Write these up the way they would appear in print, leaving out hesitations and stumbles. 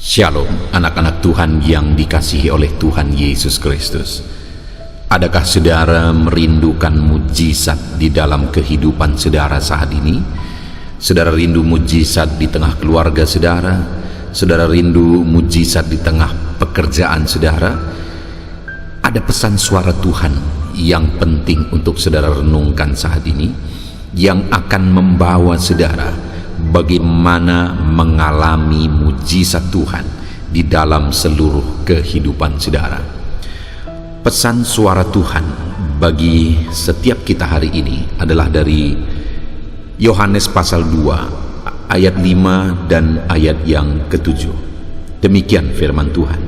Shalom, anak-anak Tuhan yang dikasihi oleh Tuhan Yesus Kristus. Adakah saudara merindukan mujizat di dalam kehidupan saudara saat ini? Saudara rindu mujizat di tengah keluarga saudara? Saudara rindu mujizat di tengah pekerjaan saudara? Ada pesan suara Tuhan yang penting untuk saudara renungkan saat ini, yang akan membawa saudara bagaimana mengalami mujizat Tuhan di dalam seluruh kehidupan saudara. Pesan suara Tuhan bagi setiap kita hari ini adalah dari Yohanes pasal 2 ayat 5 dan ayat yang ke-7. Demikian firman Tuhan.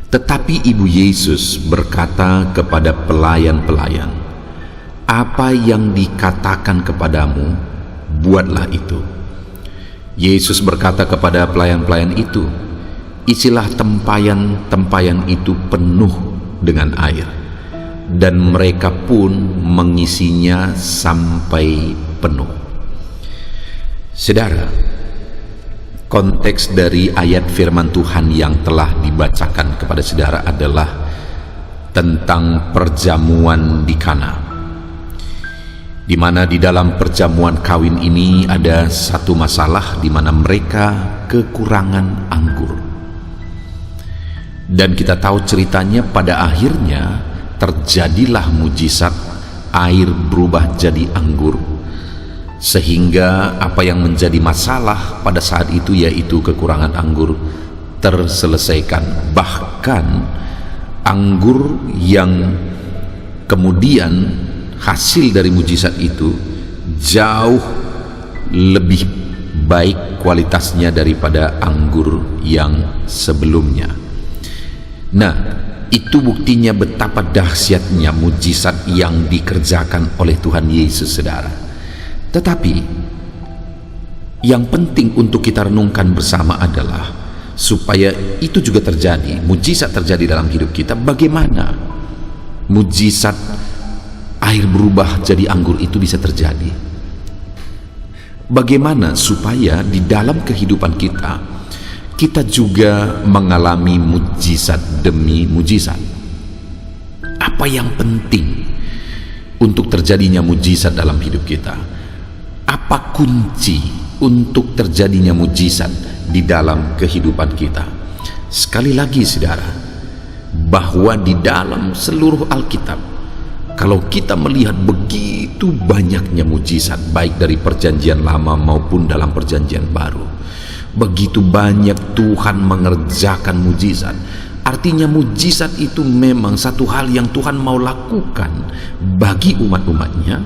Tetapi Ibu Yesus berkata kepada pelayan-pelayan, "Apa yang dikatakan kepadamu, buatlah itu." Yesus berkata kepada pelayan-pelayan itu, "Isilah tempayan-tempayan itu penuh dengan air." Dan mereka pun mengisinya sampai penuh. Saudara, konteks dari ayat firman Tuhan yang telah dibacakan kepada saudara adalah tentang perjamuan di Kana, di mana di dalam perjamuan kawin ini ada satu masalah di mana mereka kekurangan anggur. Dan kita tahu ceritanya, pada akhirnya terjadilah mujizat, air berubah jadi anggur, sehingga apa yang menjadi masalah pada saat itu, yaitu kekurangan anggur, terselesaikan. Bahkan anggur yang kemudian hasil dari mujizat itu jauh lebih baik kualitasnya daripada anggur yang sebelumnya. Nah, itu buktinya betapa dahsyatnya mujizat yang dikerjakan oleh Tuhan Yesus, saudara. Tetapi yang penting untuk kita renungkan bersama adalah supaya itu juga terjadi, mujizat terjadi dalam hidup kita, bagaimana mujizat air berubah jadi anggur itu bisa terjadi. Bagaimana supaya di dalam kehidupan kita juga mengalami mujizat demi mujizat. Apa yang penting untuk terjadinya mujizat dalam hidup kita? Apa kunci untuk terjadinya mujizat di dalam kehidupan kita? Sekali lagi saudara, bahwa di dalam seluruh Alkitab, kalau kita melihat begitu banyaknya mujizat, baik dari perjanjian lama maupun dalam perjanjian baru, begitu banyak Tuhan mengerjakan mujizat. Artinya mujizat itu memang satu hal yang Tuhan mau lakukan bagi umat-umatnya.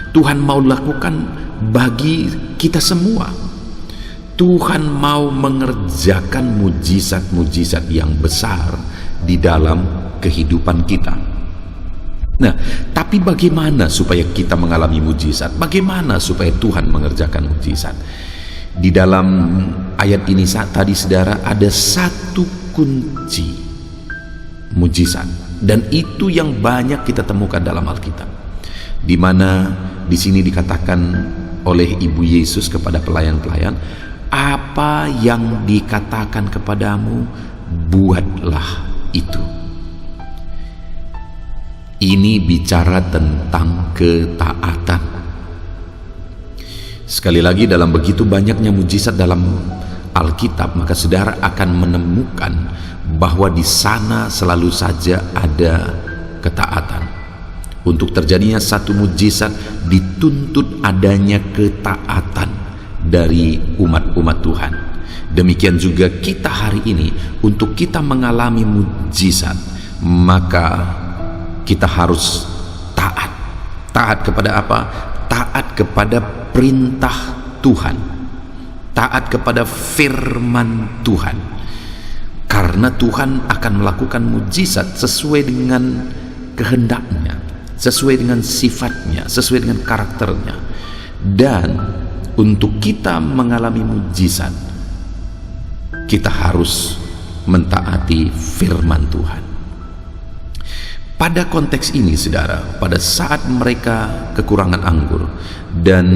Tuhan mau lakukan bagi kita semua. Tuhan mau mengerjakan mujizat-mujizat yang besar di dalam kehidupan kita. Nah, tapi bagaimana supaya kita mengalami mujizat? Bagaimana supaya Tuhan mengerjakan mujizat? Di dalam ayat ini tadi saudara, ada satu kunci mujizat, dan itu yang banyak kita temukan dalam Alkitab, di mana di sini dikatakan oleh Ibu Yesus kepada pelayan-pelayan, "Apa yang dikatakan kepadamu, buatlah itu." Ini bicara tentang ketaatan. Sekali lagi, dalam begitu banyaknya mujizat dalam Alkitab, maka saudara akan menemukan bahwa di sana selalu saja ada ketaatan. Untuk terjadinya satu mujizat dituntut adanya ketaatan dari umat-umat Tuhan. Demikian juga kita hari ini, untuk kita mengalami mujizat, maka kita harus taat. Taat kepada apa? Taat kepada perintah Tuhan. Taat kepada firman Tuhan. Karena Tuhan akan melakukan mujizat sesuai dengan kehendaknya, sesuai dengan sifatnya, sesuai dengan karakternya. Dan untuk kita mengalami mujizat, kita harus mentaati firman Tuhan. Pada konteks ini saudara, pada saat mereka kekurangan anggur dan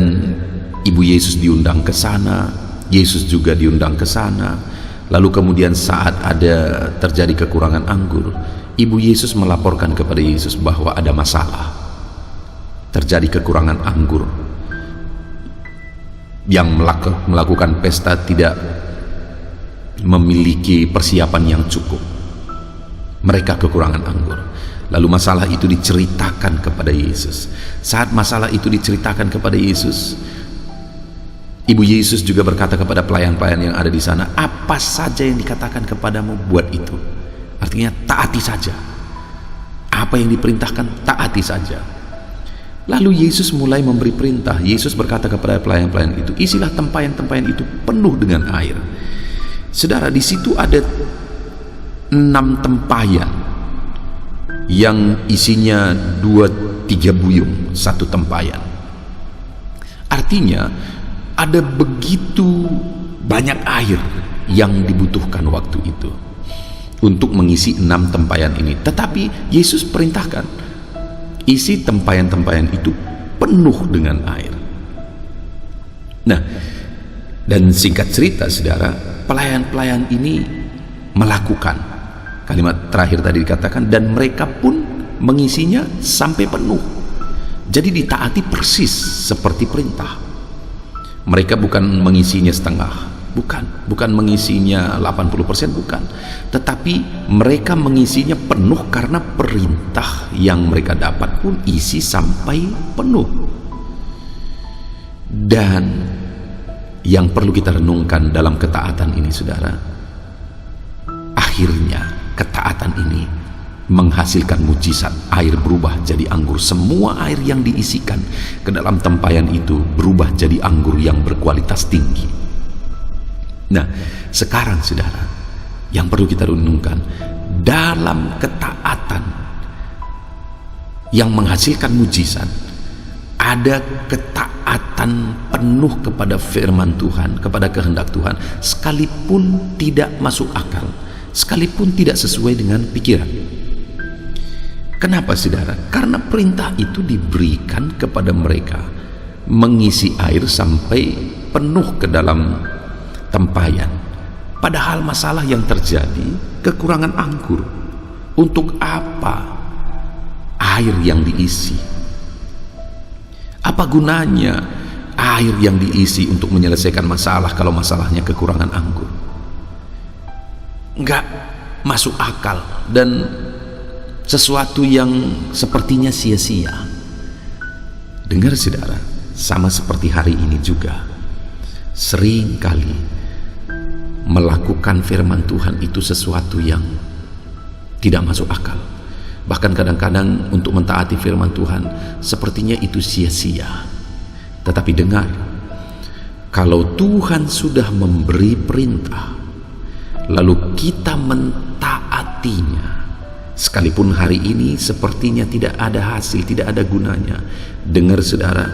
Ibu Yesus diundang ke sana, Yesus juga diundang ke sana, Lalu kemudian saat ada terjadi kekurangan anggur, ibu Yesus melaporkan kepada Yesus bahwa ada masalah, terjadi kekurangan anggur. Yang melakukan pesta tidak memiliki persiapan yang cukup, mereka kekurangan anggur. Lalu masalah itu diceritakan kepada Yesus. Saat masalah itu diceritakan kepada Yesus, ibu Yesus juga berkata kepada pelayan-pelayan yang ada di sana, apa saja yang dikatakan kepadamu, buat itu. Artinya taati saja. Apa yang diperintahkan, taati saja. Lalu Yesus mulai memberi perintah. Yesus berkata kepada pelayan-pelayan itu, isilah tempayan-tempayan itu penuh dengan air. Saudara, di situ ada 6 tempayan yang isinya 2-3 buyung, 1 tempayan. Artinya ada begitu banyak air yang dibutuhkan waktu itu untuk mengisi 6 tempayan ini. Tetapi Yesus perintahkan, isi tempayan-tempayan itu penuh dengan air. Nah, dan singkat cerita saudara, pelayan-pelayan ini melakukan kalimat terakhir tadi dikatakan, dan mereka pun mengisinya sampai penuh. Jadi ditaati persis seperti perintah. Mereka bukan mengisinya setengah, bukan mengisinya 80%, bukan, tetapi mereka mengisinya penuh karena perintah yang mereka dapat pun isi sampai penuh. Dan yang perlu kita renungkan dalam ketaatan ini saudara, akhirnya ketaatan ini menghasilkan mujizat. Air berubah jadi anggur. Semua air yang diisikan ke dalam tempayan itu berubah jadi anggur yang berkualitas tinggi. Nah, sekarang saudara, yang perlu kita renungkan, dalam ketaatan yang menghasilkan mujizat, ada ketaatan penuh kepada firman Tuhan, kepada kehendak Tuhan, sekalipun tidak masuk akal, sekalipun tidak sesuai dengan pikiran. Kenapa saudara? Karena perintah itu diberikan kepada mereka mengisi air sampai penuh ke dalam tempayan. Padahal masalah yang terjadi, kekurangan anggur. Untuk apa air yang diisi? Apa gunanya air yang diisi untuk menyelesaikan masalah kalau masalahnya kekurangan anggur? Enggak masuk akal dan sesuatu yang sepertinya sia-sia. Dengar saudara, sama seperti hari ini juga, sering kali melakukan firman Tuhan itu sesuatu yang tidak masuk akal. Bahkan kadang-kadang untuk mentaati firman Tuhan sepertinya itu sia-sia. Tetapi dengar, kalau Tuhan sudah memberi perintah lalu kita mentaatinya, sekalipun hari ini sepertinya tidak ada hasil, tidak ada gunanya, dengar saudara,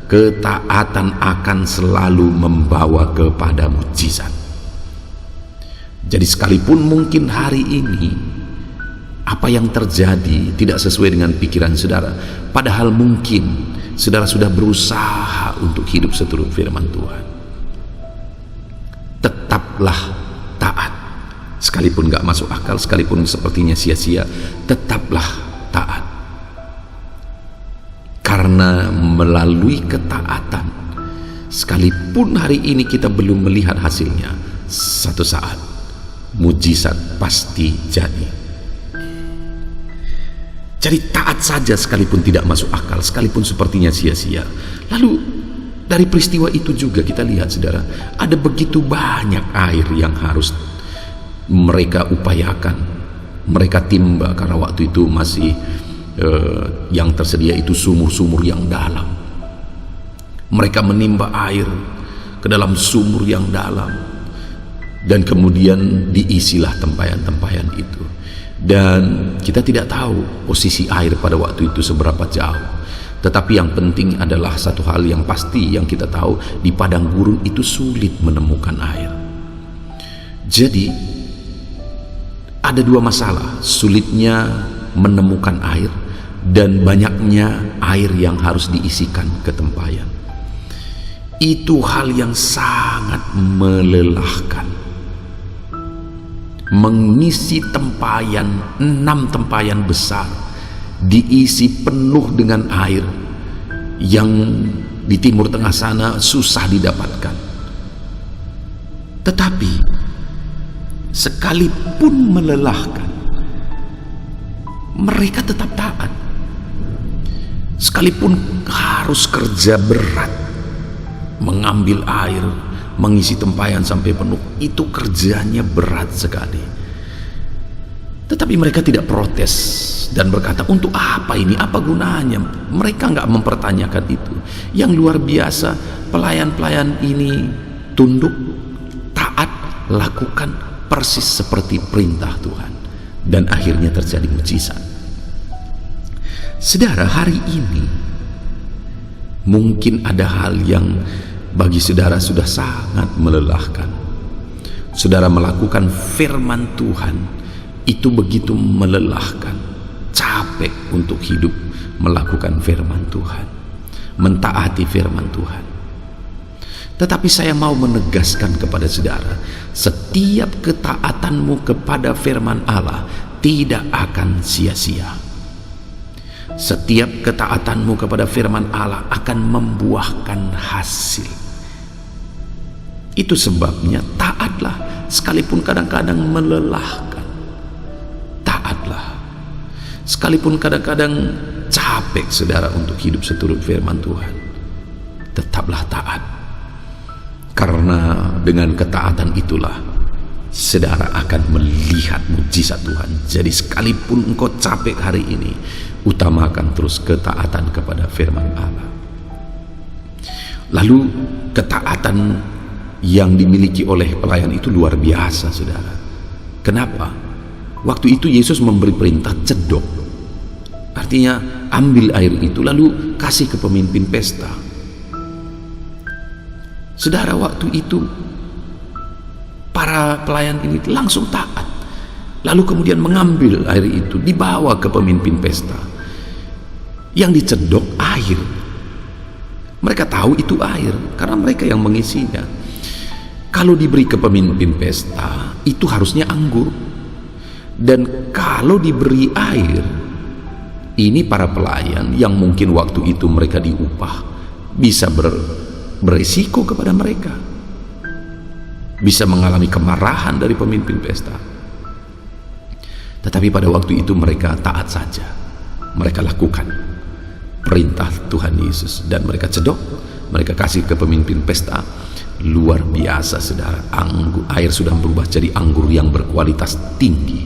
ketaatan akan selalu membawa kepada mujizat. Jadi sekalipun mungkin hari ini apa yang terjadi tidak sesuai dengan pikiran saudara, padahal mungkin saudara sudah berusaha untuk hidup seturut firman Tuhan, tetaplah taat. Sekalipun gak masuk akal, sekalipun sepertinya sia-sia, tetaplah taat. Karena melalui ketaatan, sekalipun hari ini kita belum melihat hasilnya, satu saat mujizat pasti jadi. Jadi taat saja sekalipun tidak masuk akal, sekalipun sepertinya sia-sia. Lalu dari peristiwa itu juga kita lihat saudara, ada begitu banyak air yang harus mereka upayakan, mereka timba, karena waktu itu masih yang tersedia itu sumur-sumur yang dalam. Mereka menimba air ke dalam sumur yang dalam, dan kemudian diisilah tempayan-tempayan itu. Dan kita tidak tahu posisi air pada waktu itu seberapa jauh, tetapi yang penting adalah satu hal yang pasti yang kita tahu, di padang gurun itu sulit menemukan air. Jadi ada dua masalah, sulitnya menemukan air dan banyaknya air yang harus diisikan ke tempayan. Itu hal yang sangat melelahkan. mengisi tempayan, 6 tempayan besar, diisi penuh dengan air yang di Timur Tengah sana susah didapatkan. Tetapi sekalipun melelahkan, mereka tetap taat. Sekalipun harus kerja berat, mengambil air, mengisi tempayan sampai penuh, itu kerjanya berat sekali. Tetapi mereka tidak protes dan berkata, untuk apa ini, apa gunanya? Mereka nggak mempertanyakan itu. Yang luar biasa, pelayan-pelayan ini tunduk, taat, lakukan persis seperti perintah Tuhan, dan akhirnya terjadi mujizat. Saudara, hari ini mungkin ada hal yang bagi saudara sudah sangat melelahkan. Saudara melakukan firman Tuhan itu begitu melelahkan, capek untuk hidup melakukan firman Tuhan, mentaati firman Tuhan. Tetapi saya mau menegaskan kepada saudara, setiap ketaatanmu kepada firman Allah tidak akan sia-sia. Setiap ketaatanmu kepada firman Allah akan membuahkan hasil. Itu sebabnya taatlah, sekalipun kadang-kadang melelahkan. Taatlah, sekalipun kadang-kadang capek saudara untuk hidup seturut firman Tuhan. Tetaplah taat, karena dengan ketaatan itulah saudara akan melihat mujizat Tuhan. Jadi sekalipun engkau capek hari ini, utamakan terus ketaatan kepada firman Allah. Lalu ketaatan yang dimiliki oleh pelayan itu luar biasa, saudara. Kenapa? Waktu itu Yesus memberi perintah cedok, artinya ambil air itu lalu kasih ke pemimpin pesta. Saudara, waktu itu para pelayan ini langsung taat, lalu kemudian mengambil air itu, dibawa ke pemimpin pesta. Yang dicedok air, mereka tahu itu air karena mereka yang mengisinya. Kalau diberi ke pemimpin pesta, itu harusnya anggur. Dan kalau diberi air, ini para pelayan yang mungkin waktu itu mereka diupah, bisa berisiko kepada mereka, bisa mengalami kemarahan dari pemimpin pesta. Tetapi pada waktu itu mereka taat saja, mereka lakukan perintah Tuhan Yesus, dan mereka cedok, mereka kasih ke pemimpin pesta. Luar biasa saudara, air sudah berubah jadi anggur yang berkualitas tinggi.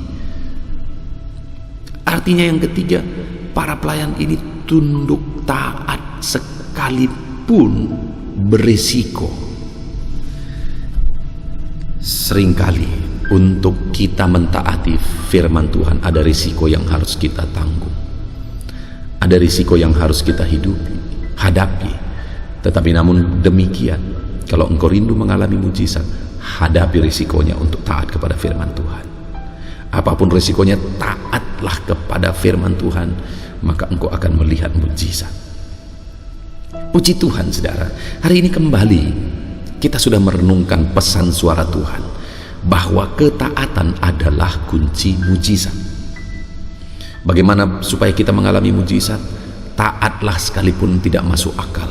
Artinya yang ketiga, para pelayan ini tunduk taat sekalipun berisiko. Seringkali untuk kita mentaati firman Tuhan ada risiko yang harus kita tanggung, ada risiko yang harus kita hadapi. Tetapi namun demikian, kalau engkau rindu mengalami mujizat, hadapi risikonya untuk taat kepada firman Tuhan. Apapun risikonya, taatlah kepada firman Tuhan, maka engkau akan melihat mujizat. Puji Tuhan saudara, hari ini kembali kita sudah merenungkan pesan suara Tuhan, bahwa ketaatan adalah kunci mujizat. Bagaimana supaya kita mengalami mujizat? Taatlah sekalipun tidak masuk akal,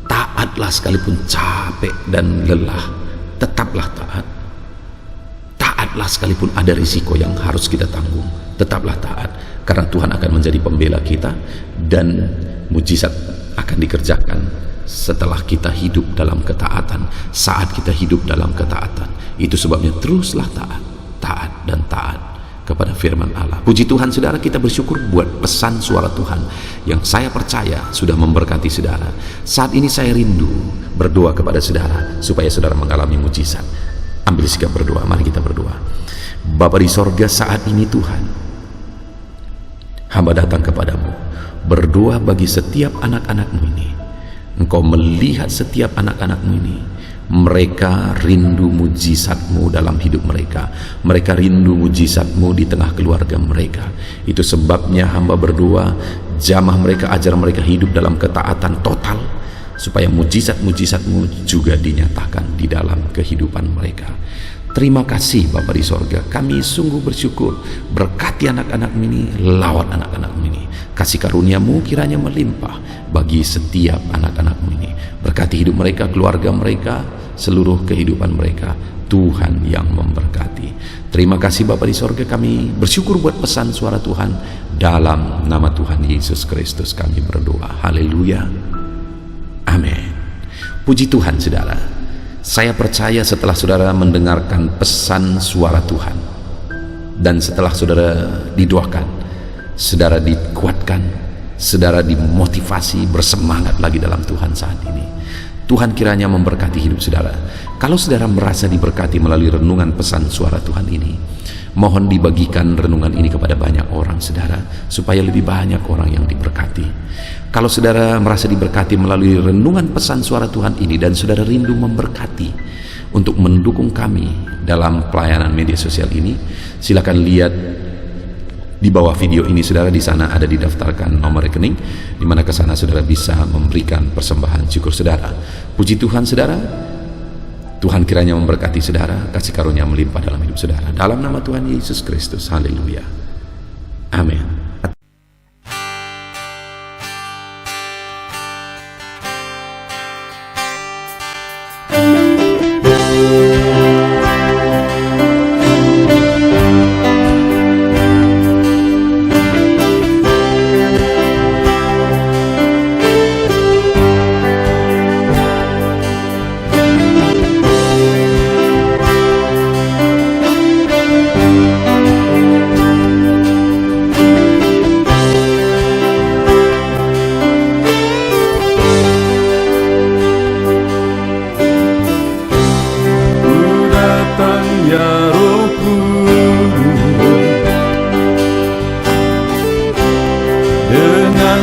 taatlah sekalipun capek dan lelah, tetaplah taat. Taatlah sekalipun ada risiko yang harus kita tanggung, tetaplah taat, karena Tuhan akan menjadi pembela kita, dan mujizat akan dikerjakan setelah kita hidup dalam ketaatan, saat kita hidup dalam ketaatan. Itu sebabnya teruslah taat, taat dan taat kepada firman Allah. Puji Tuhan saudara, kita bersyukur buat pesan suara Tuhan yang saya percaya sudah memberkati saudara. Saat ini saya rindu berdoa kepada saudara supaya saudara mengalami mujizat. Ambil sikap berdoa, mari kita berdoa. Bapa di sorga, saat ini Tuhan, hamba datang kepadamu, berdoa bagi setiap anak-anakmu ini. Engkau melihat setiap anak-anakmu ini, mereka rindu mujizat-Mu dalam hidup mereka, mereka rindu mujizat-Mu di tengah keluarga mereka. Itu sebabnya hamba berdoa, jamah mereka, ajar mereka hidup dalam ketaatan total, supaya mujizat-mujizat-Mu juga dinyatakan di dalam kehidupan mereka. Terima kasih Bapa di sorga, kami sungguh bersyukur. Berkati anak-anak ini, lawat anak-anak ini. Kasih karunia-Mu kiranya melimpah bagi setiap anak-anak-Mu ini. Berkati hidup mereka, keluarga mereka, seluruh kehidupan mereka. Tuhan yang memberkati. Terima kasih Bapa di sorga, kami bersyukur buat pesan suara Tuhan. Dalam nama Tuhan Yesus Kristus kami berdoa. Haleluya. Amin. Puji Tuhan saudara. Saya percaya setelah saudara mendengarkan pesan suara Tuhan, dan setelah saudara didoakan, saudara dikuatkan, saudara dimotivasi, bersemangat lagi dalam Tuhan saat ini. Tuhan kiranya memberkati hidup saudara. Kalau saudara merasa diberkati melalui renungan pesan suara Tuhan ini, mohon dibagikan renungan ini kepada banyak orang saudara, supaya lebih banyak orang yang diberkati. Kalau saudara merasa diberkati melalui renungan pesan suara Tuhan ini, dan saudara rindu memberkati untuk mendukung kami dalam pelayanan media sosial ini, silakan lihat di bawah video ini saudara. Di sana ada didaftarkan nomor rekening, di mana ke sana saudara bisa memberikan persembahan syukur saudara. Puji Tuhan saudara. Tuhan kiranya memberkati saudara, kasih karunia melimpah dalam hidup saudara. Dalam nama Tuhan Yesus Kristus. Haleluya. Amin.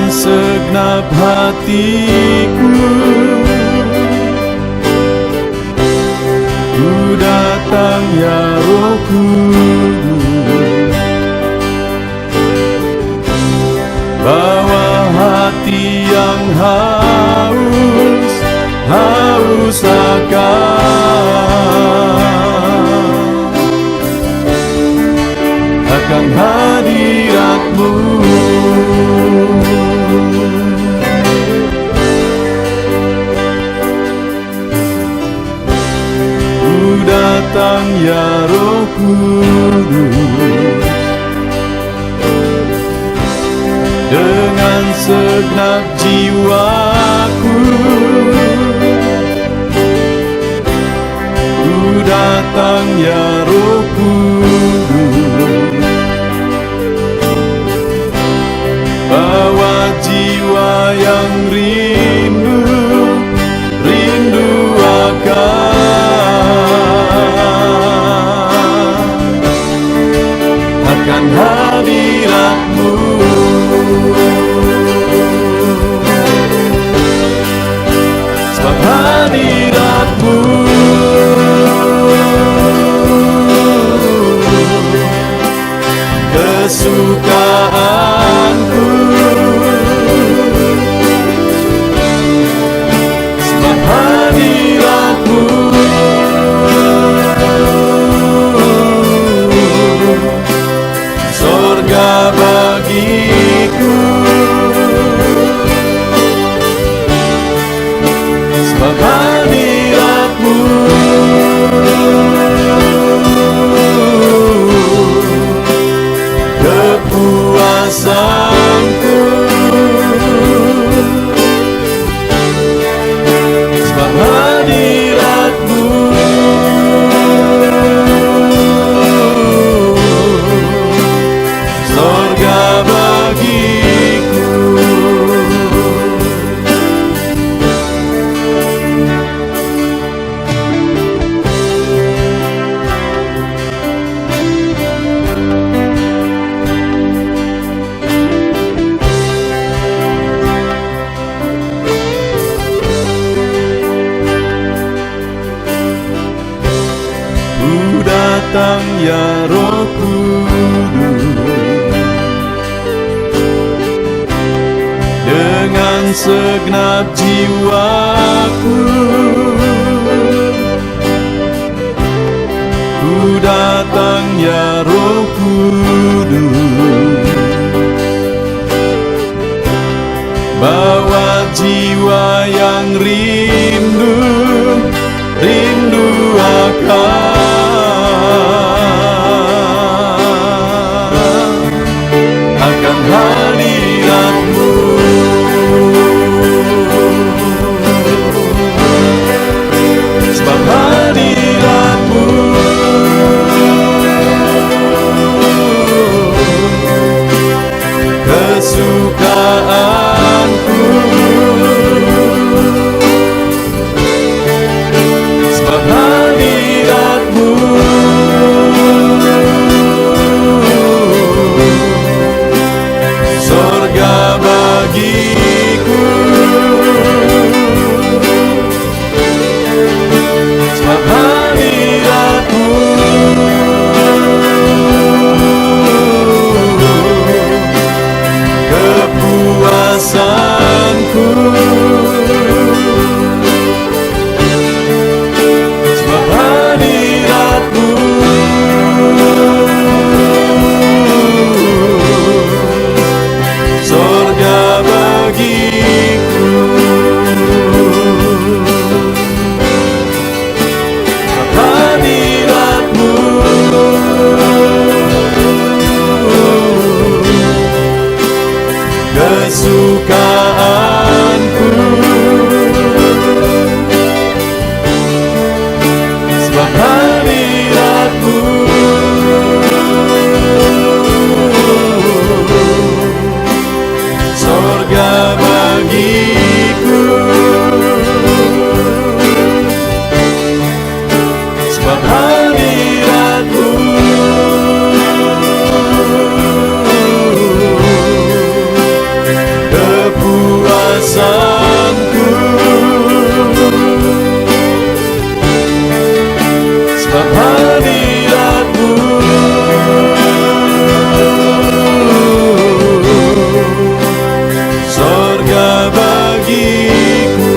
Segenap hatiku ku datang ya Roh Kudus, bawa hati yang haus akan hadirat-Mu. Datang ya Roh Kudus, dengan segenap jiwaku ku datang ya Roh Kudus, bawa jiwa yang rindu akan hadirat-Mu. Sebab hadirat-Mu kesukaanku, sebab hadirat-Mu sorga bagiku, sebab hadirat-Mu kepuasanku, sebab hadirat-Mu sorga bagiku. Ku datang ya Roh Kudus, dengan segenap jiwaku ku ku datang ya Roh Kudus. Bawa jiwa yang rindu akan hadirat-Mu. Sebab hadirat-Mu kesukaanku. Sebab hadirat-Mu sorga bagiku. Sebab hadirat-Mu kepuasanku. Sebab hadirat-Mu sorga bagiku. Sebab hadirat-Mu kesukaanku. Sebab hadirat-Mu sorga bagiku. Sebab hadirat-Mu kepuasanku. Sebab hadirat-Mu sorga bagiku.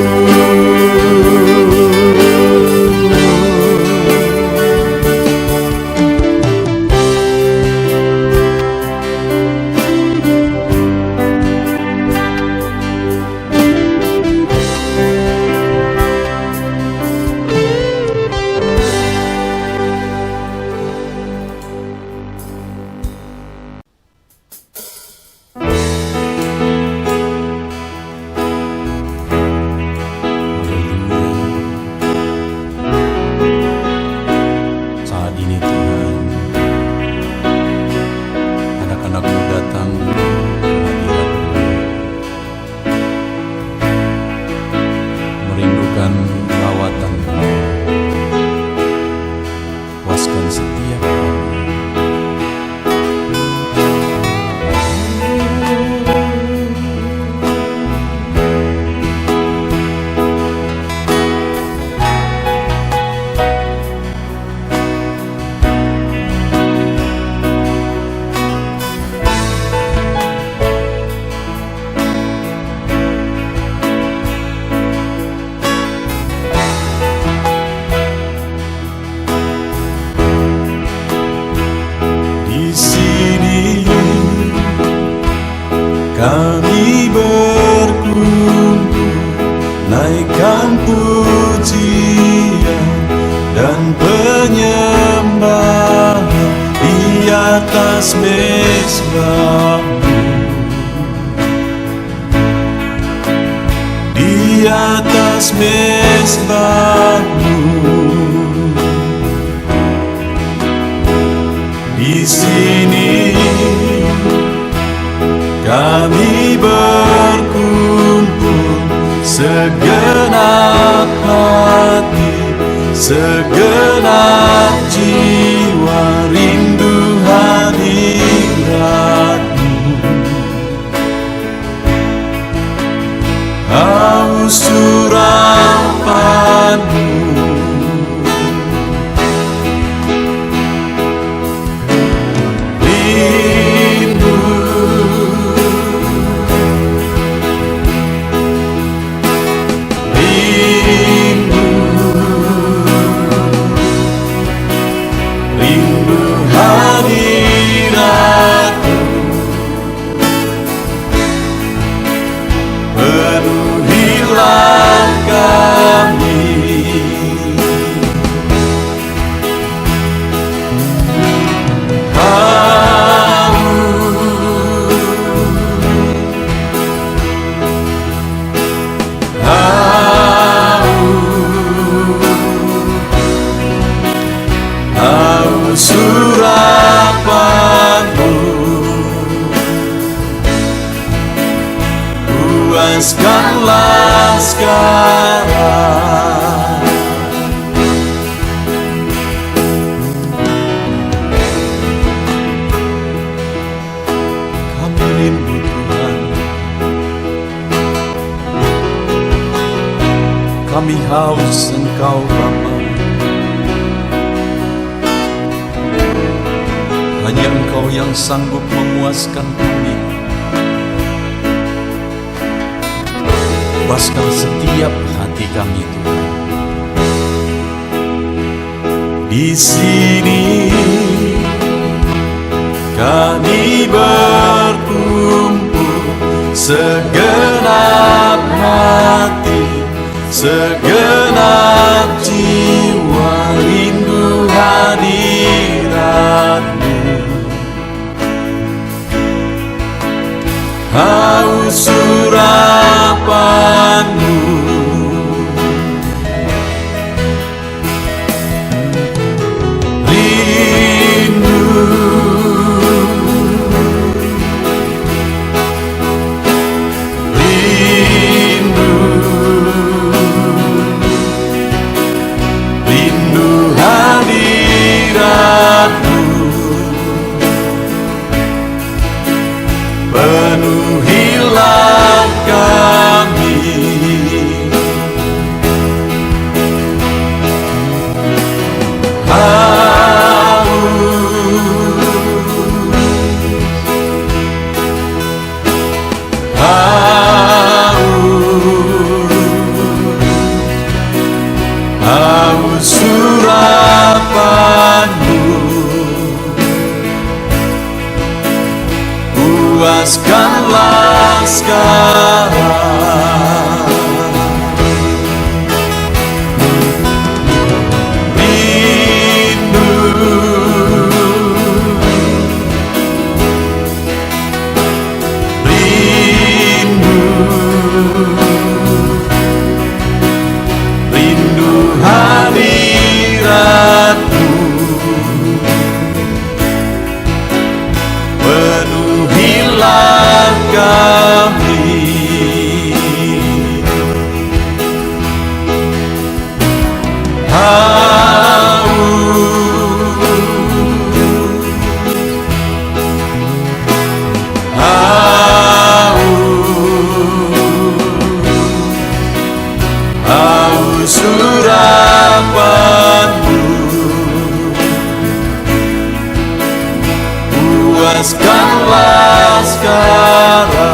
Saat ini Tuhan, anak-anak-Mu datang ke hadirat-Mu, merindukan lawatan-Mu. Puaskan setiap kami. Di sini kami berkumpul, naikkan pujian dan penyembahan di atas mezbah-Mu, di atas mezbah-Mu. Di sini kami berkumpul, segenap hati, segenap jiwa rindu hadirat-Mu. Haus urapan-Mu, haus urapanmu, puaskanlah sekarang. Kami rindu Tuhan, kami haus Engkau Bapa. Hanya Engkau yang sanggup memuaskan kami. Puaskan setiap hati kami Tuhan. Di sini kami berkumpul, segenap hati, segenap jiwa, rindu hadirat-Mu. Haus urapan-Mu, rindu, rindu, rindu hadirat-Mu. Penuhilah kami, haus urapan-Mu, puaskanlah sekarang. Rindu, rindu, rindu hadirat-Mu. Penuhilah kami, haus urapan-Mu, puaskanlah sekarang.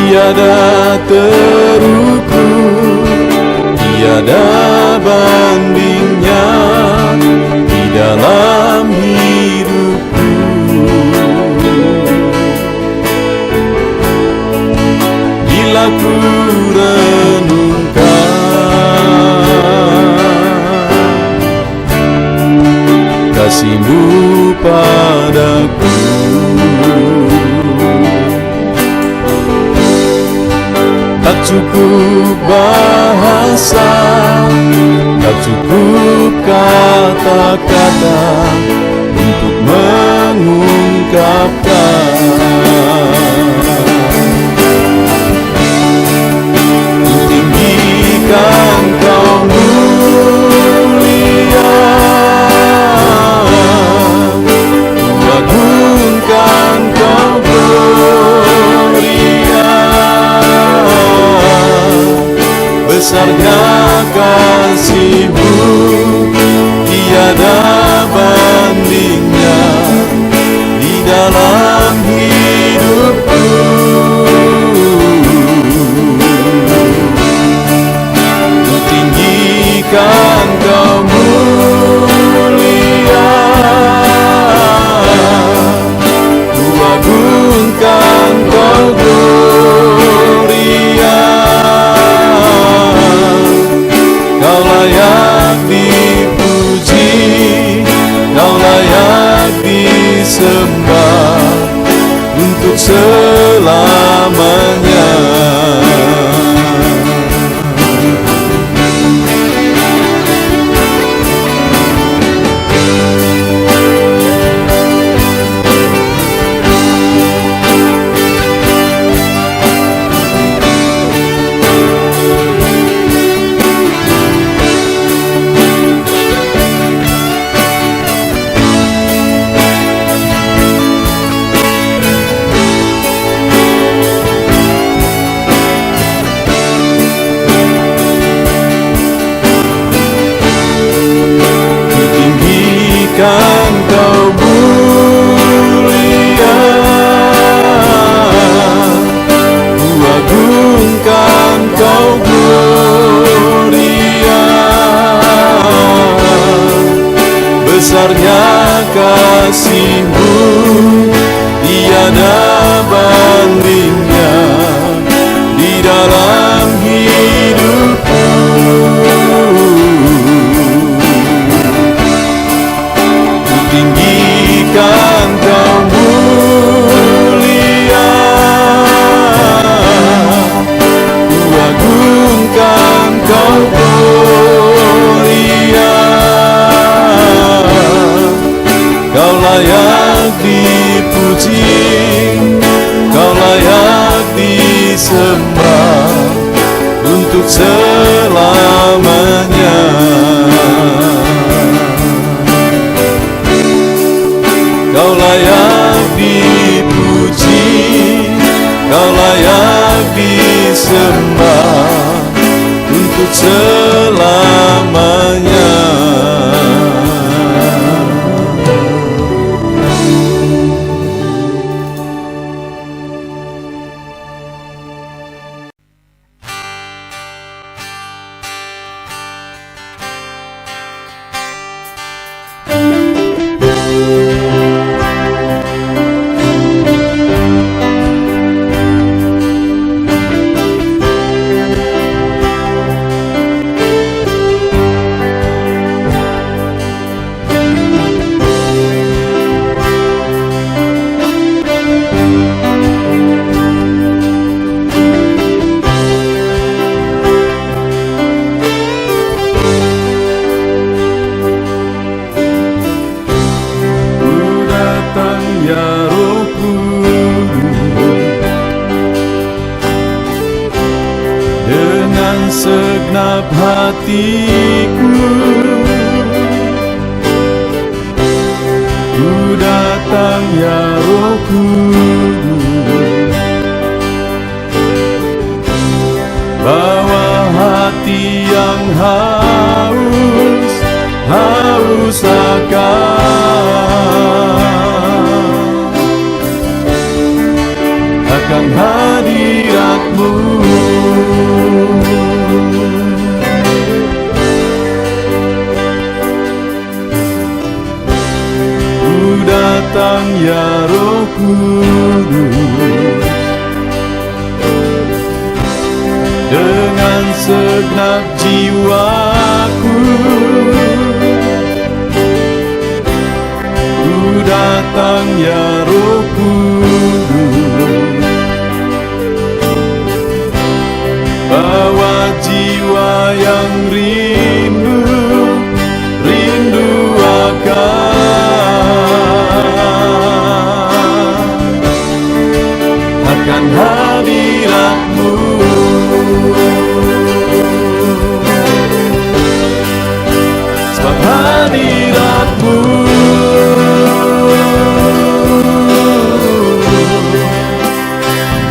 Tiada terukur, tiada bandingnya di dalam hidupku. Bila ku renungkan kasih-Mu padaku, cukup bahasa, tak cukup kata-kata untuk mengungkapkan. Tinggikan Kau mulia, agungkan Kau gloria, besarnya kasih-Mu tiada bandingnya di dalam hidupku. Ku tinggikan Kau mulia, ku agungkan Kau gloria, Kau layak dipuji, Kau layak disembah untuk selamanya. Kan Kau mulia, ku agungkan Kau gloria, besarnya kasih-Mu tiada bandingnya di dalam hidupku. Tinggikan Kau mulia, ku agungkan Kau gloria, Kau layak dipuji, Kau layak disembah untuk selamanya. Kau layak dipuji, Kau layak disembah untuk selamanya. Segenap hatiku ku datang ya Roh Kudus, bawa hati yang haus akan hadirat-Mu. Datang ya Roh Kudus, dengan segenap jiwaku ku datang ya Roh Kudus, jiwa yang rindu akan hadirat-Mu. Sebab hadirat-Mu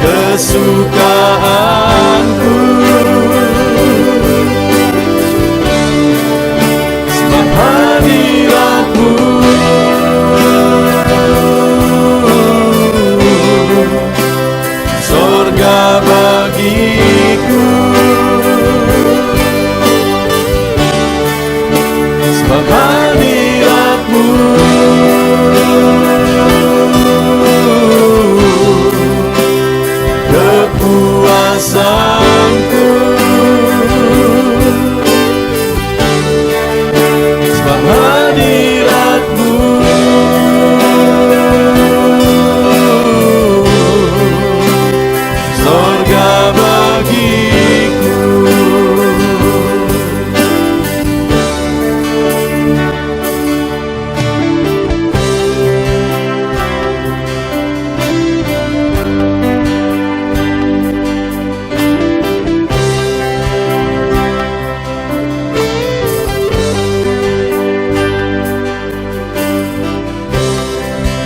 kesukaanku. Sebab hadirat-Mu surga bagiku. Sebab hadirat-Mu kepuasanku. Sebab hadirat-Mu surga bagiku.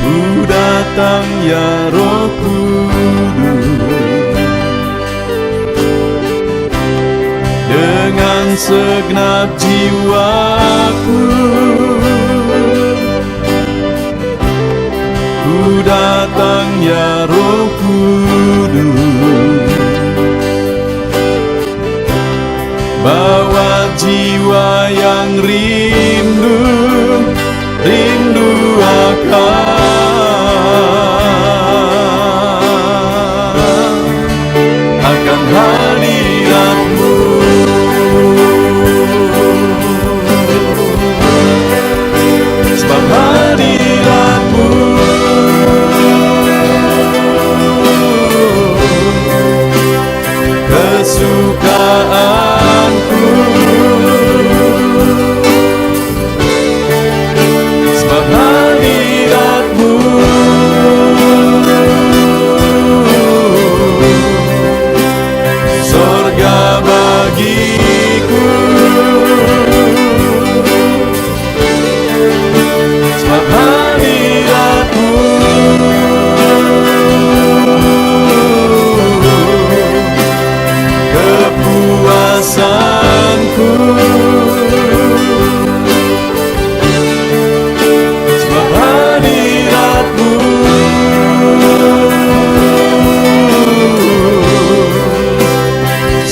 Ku datang ya Roh Kudus dengan segenap jiwaku. Ku datang ya Roh Kudus, bawa jiwa yang rindu akan hadirat-Mu. Sebab hadirat-Mu kesukaanku. Sebab hadirat-Mu surga bagiku. Sebab hadirat-Mu kepuasanku. Sebab hadirat-Mu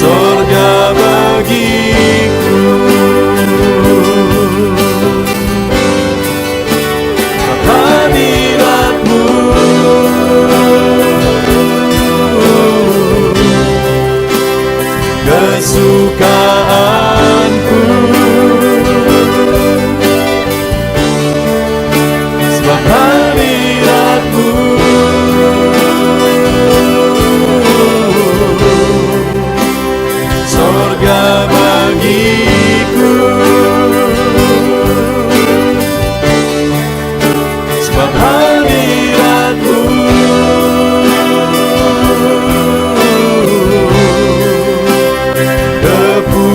surga bagiku. Sebab hadirat-Mu kesukaanku. Sebab hadirat-Mu surga bagiku. Sebab hadirat-Mu kepuasanku.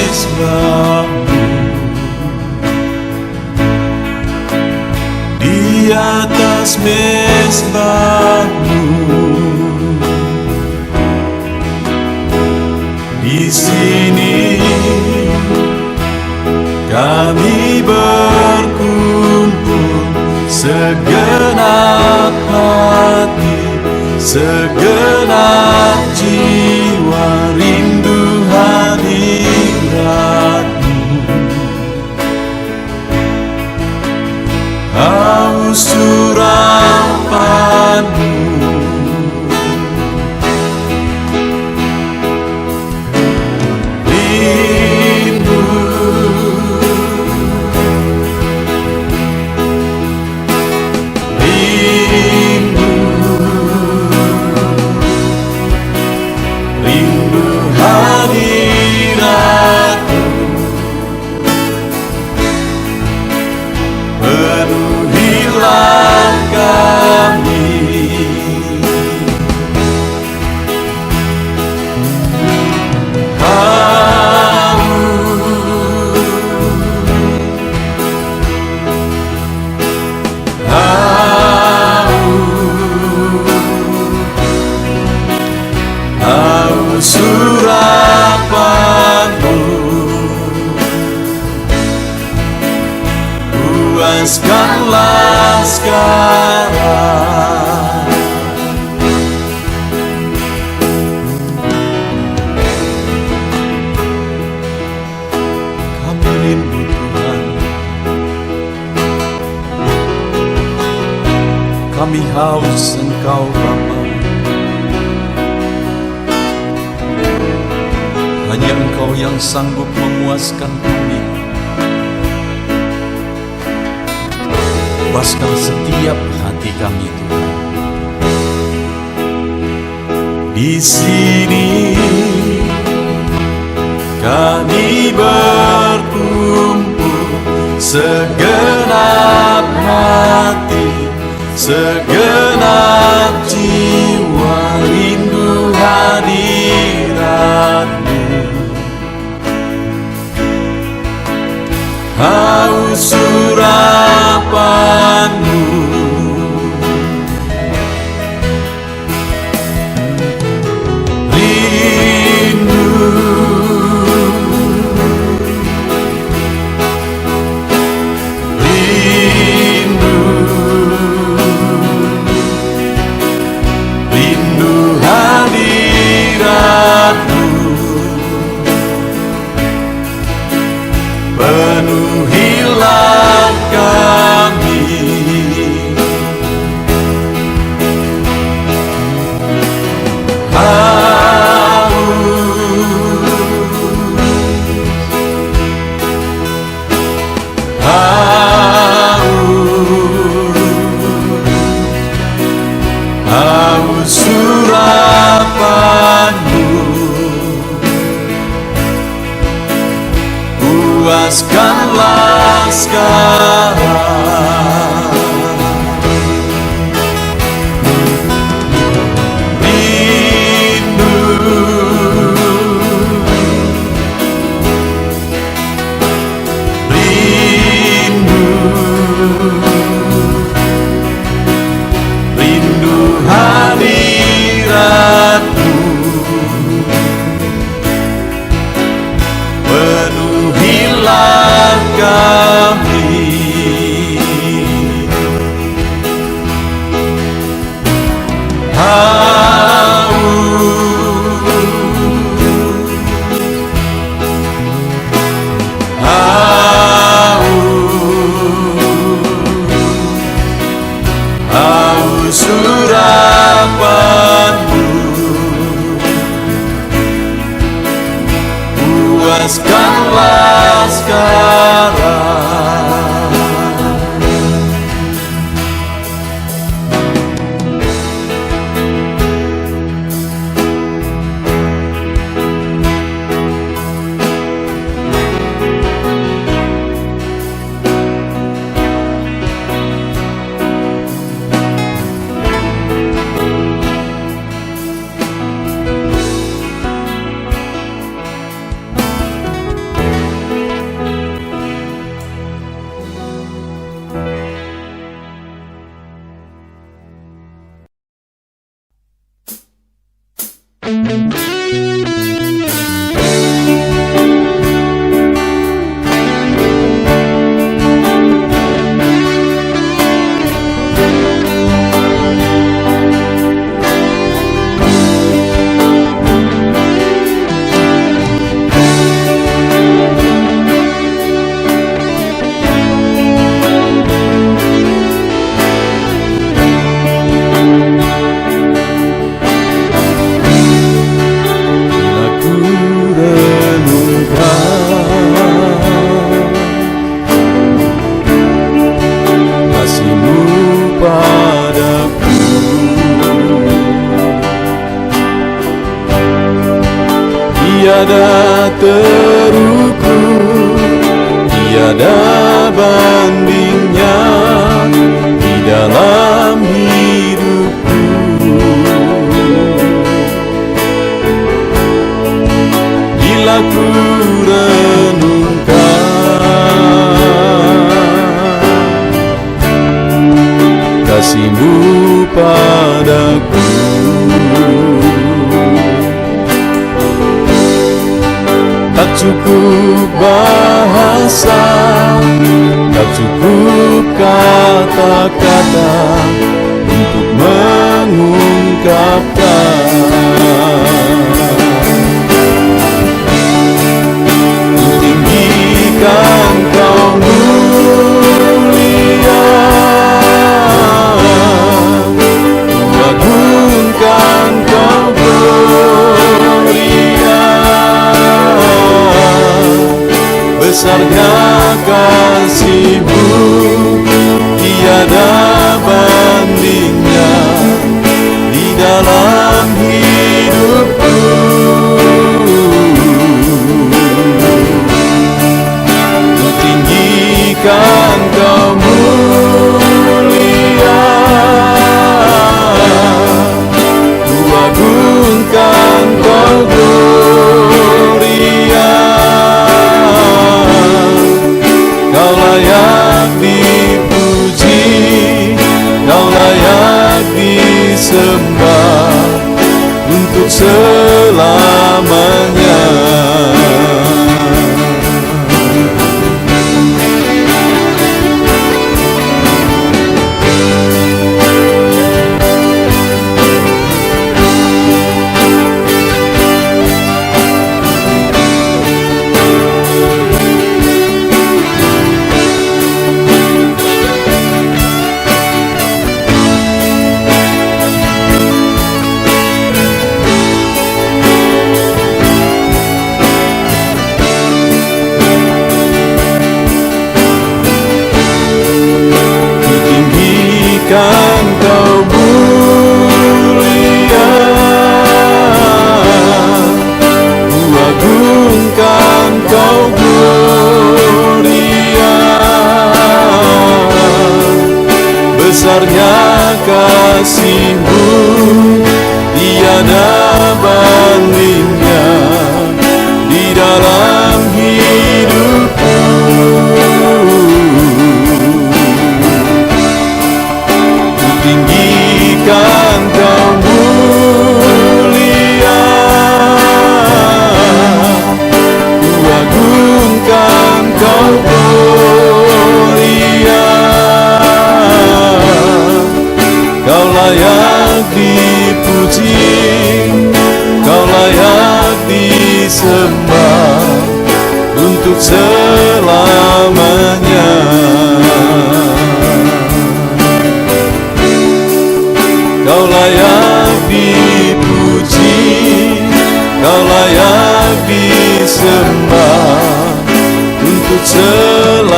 mezbahmu, di atas mezbahmu, di sini kami berkumpul, segenap hati, segenap jiwa, rindu hadiratmu, haus urapanmu, surapanmu, puaskanlah sekarang. Kami rindu Tuhan, kami haus Engkau Bapa. Hanya Engkau yang sanggup memuaskan kami. Puaskan setiap hati kami, Tuhan. Di sini kami berkumpul, segenap hati, segenap jiwa, rindu hadiratmu, haus urapanmu, rindu, rindu, rindu hadiratmu, penuhilah kami. Haus urapanmu, puaskanlah sekarang. Rindu, rindu, rindu hadiratmu, penuhilah kami. Haus urapanmu, puaskanlah sekarang. tiada bandingnya di dalam hidupku. Bila ku renungkan kasih-Mu padaku, tak cukup bahasa, tak cukup kata-kata untuk mengungkapkan. Tinggikan Kau mulia, agungkan Kau gloria, besarnya kasih-Mu tiada bandingnya di dalam hidupku. Ku tinggikan Kau mulia, ku agungkan Kau gloria, Kau layak dipuji, Kau layak disembah untuk selamanya. Kan Kau mulia, ku agungkan Kau gloria, besarnya kasih-Mu tiada bandingnya di dalam hidupku. Tinggikan Kau mulia, ku agungkan Kau gloria, Kau layak dipuji, Kau layak disembah untuk selamanya. Kau layak dipuji, Kau layak disembah untuk selamanya.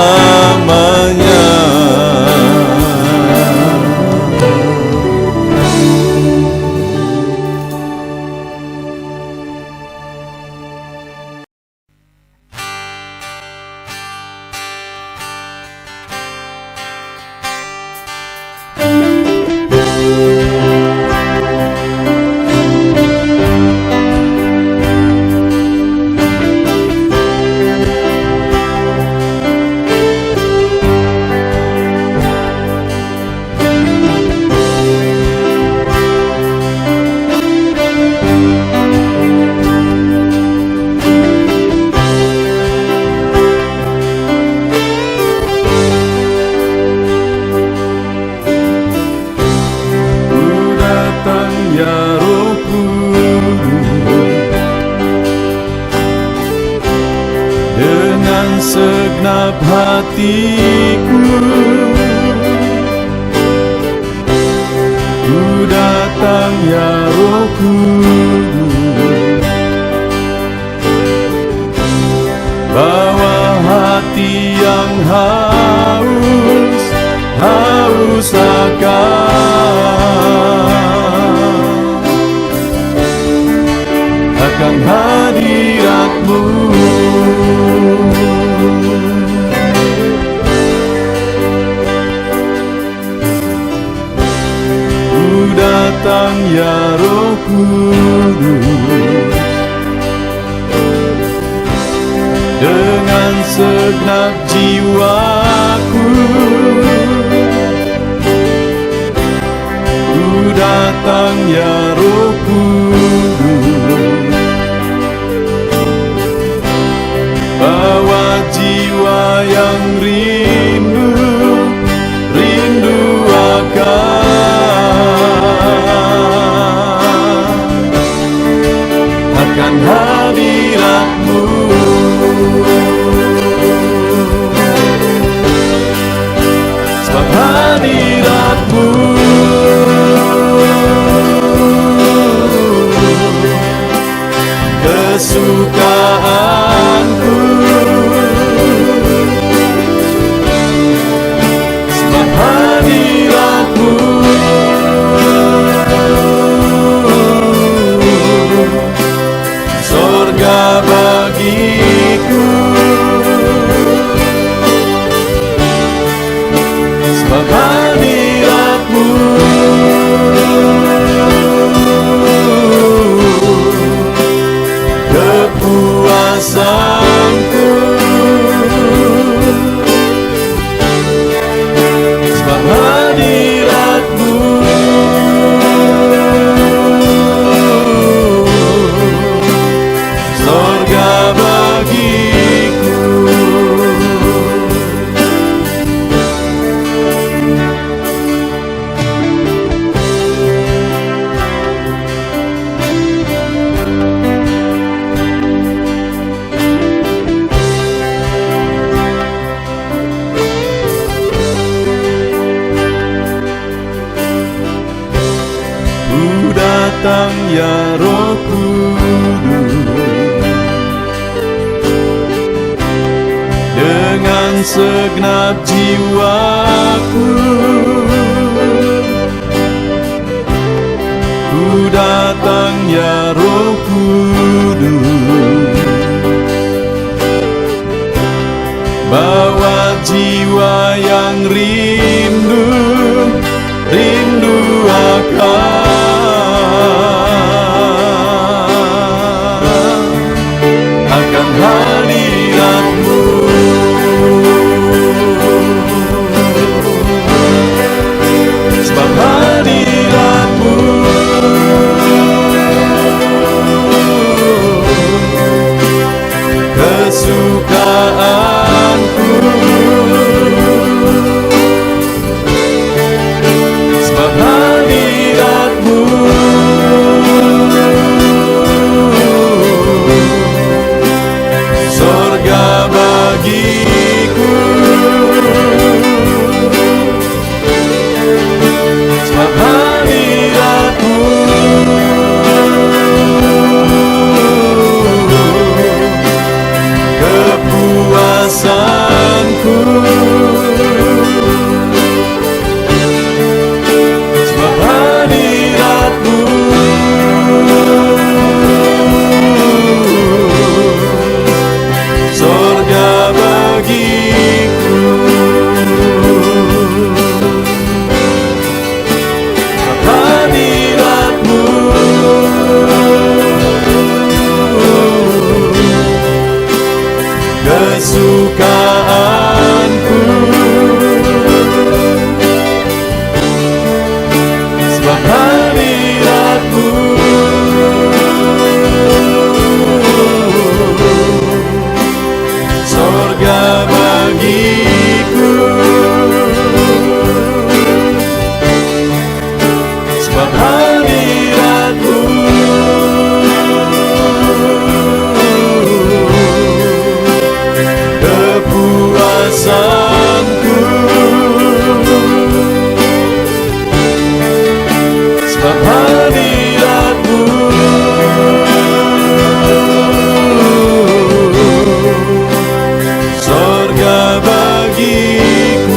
Segenap hatiku ku datang ya Roh Kudus, bawa hati yang haus akan hadirat-Mu. dengan segenap jiwaku. Ku datang ya Roh Kudus, bawa jiwa yang rindu akan hadirat-Mu. Sebab hadirat-Mu kesukaanku. Sebab hadirat-Mu sorga bagiku. Sebab hadirat-Mu kepuasanku. Sebab hadirat-Mu sorga bagiku. Ku datang ya Roh Kudus, dengan segenap jiwaku. Ku datang ya Roh Kudus, bawa jiwa yang rindu akan hadirat-Mu. Sebab hadirat-Mu kesukaanku. Sebab hadirat-Mu sorga bagiku. Sebab hadirat-Mu kepuasanku. Sebab hadirat-Mu sorga bagiku. Sebab hadirat-Mu kesukaanku. Sebab hadirat-Mu sorga bagiku. Sebab hadirat-Mu kepuasanku. Sebab hadirat-Mu sorga bagiku.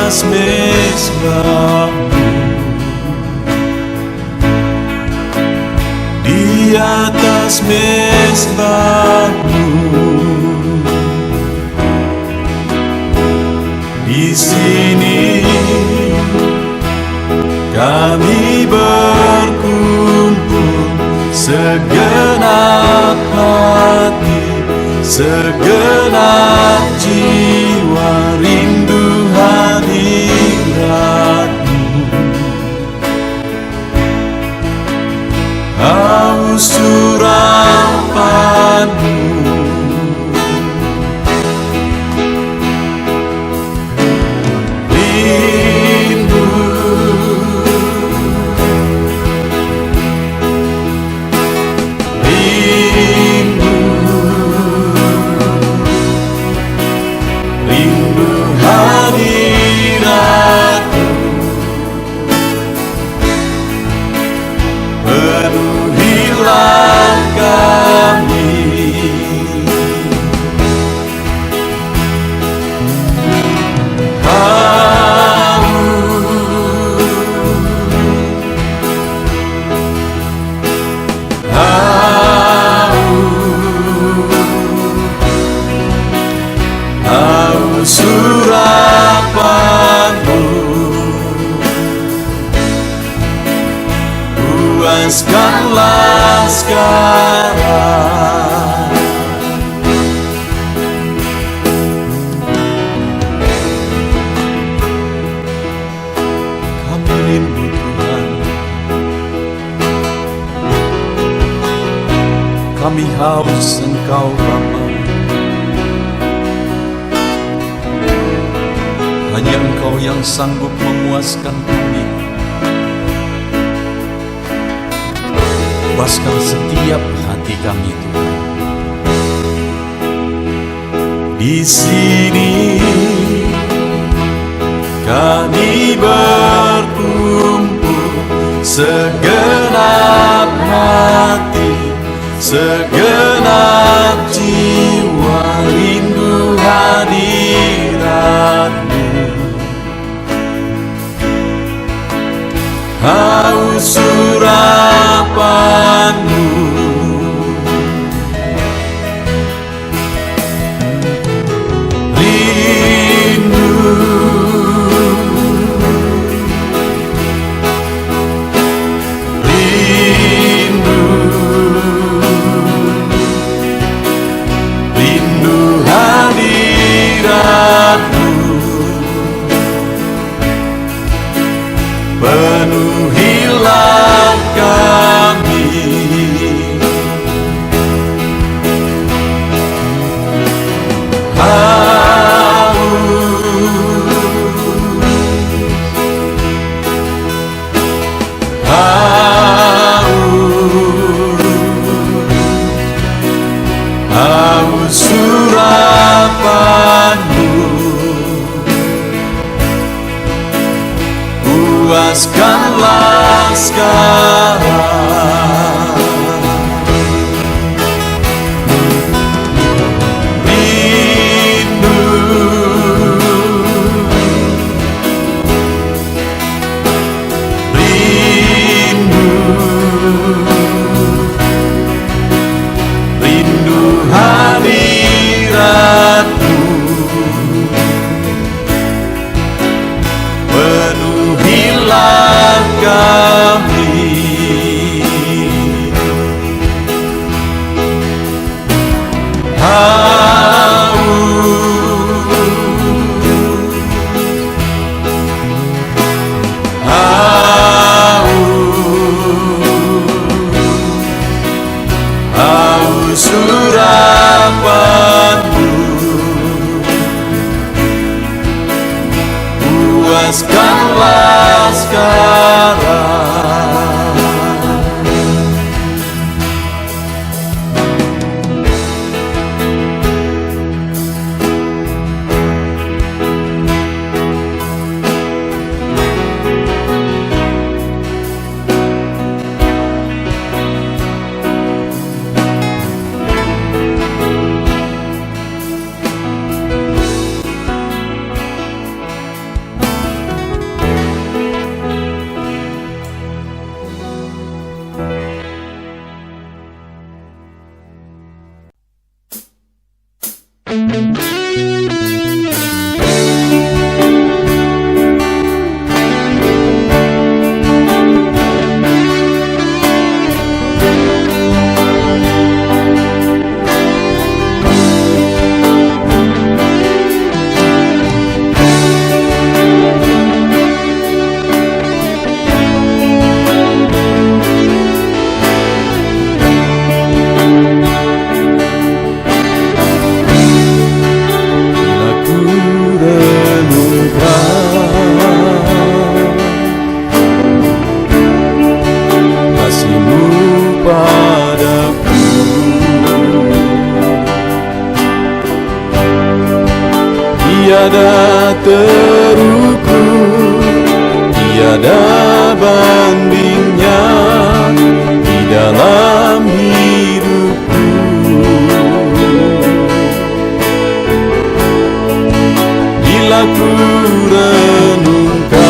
atas mezbamu, di atas mezbamu, di sini kami berkumpul, segenap hati, segenap jiwa, rindu hadiratmu, haus urapanmu, rindu, rindu, rindu hadiratmu, penuhilah kami. Haus urapanmu, puaskanlah sekarang. Kami rindu Tuhan, kami haus Engkau Bapa. Hanya Engkau yang sanggup memuaskan kami. Puaskan setiap hati kami Tuhan. Di sini kami berkumpul, segenap hati, segenap jiwa, rindu hadiratmu, haus urapanmu, rindu, rindu, rindu hadiratmu, penuhilah kami. tiada terukur, tiada bandingnya di dalam hidupku. Bila ku renungkan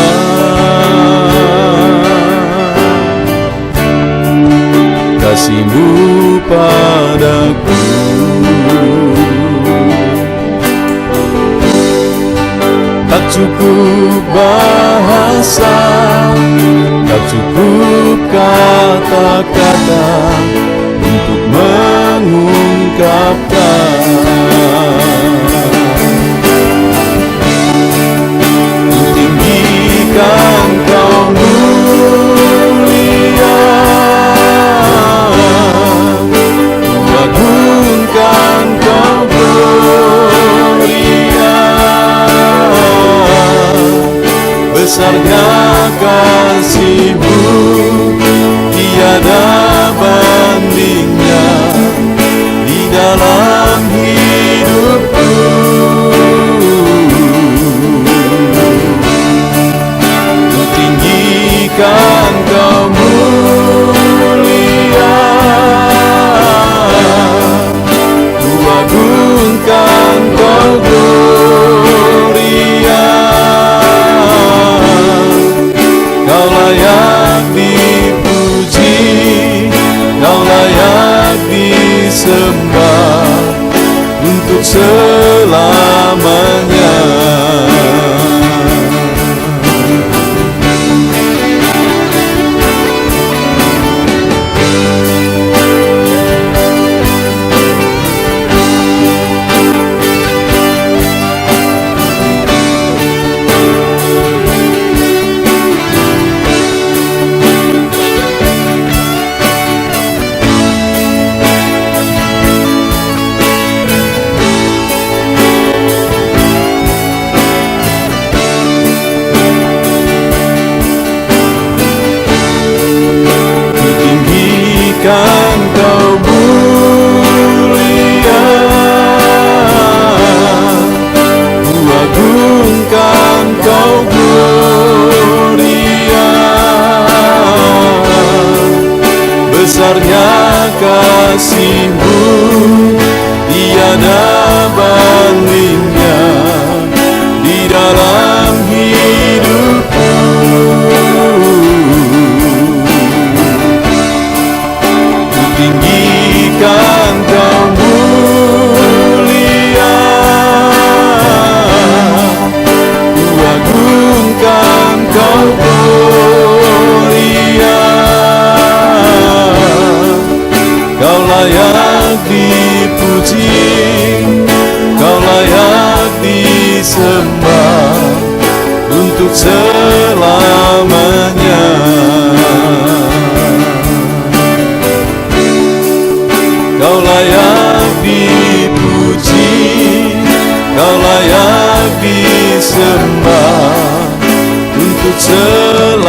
kasih-Mu padaku, tak cukup bahasa, tak cukup kata-kata untuk mengungkapkan. Tinggikan Kau mulia, agungkan Kau gloria, besarnya kasih-Mu, tiada bandingnya di dalam hidupku. Ku tinggikan Kau mulia, ku agungkan Kau gloria, Kau layak dipuji, Kau layak disembah untuk selamanya. Kan Kau mulia, ku agungkan Kau gloria, besarnya kasih-Mu, tiada bandingnya di dalam hidupku. Tinggikan Kau mulia, ku agungkan Kau gloria, Kau layak dipuji, Kau layak disembah untuk selamanya. Kau layak dipuji, Kau layak disembah untuk selamanya.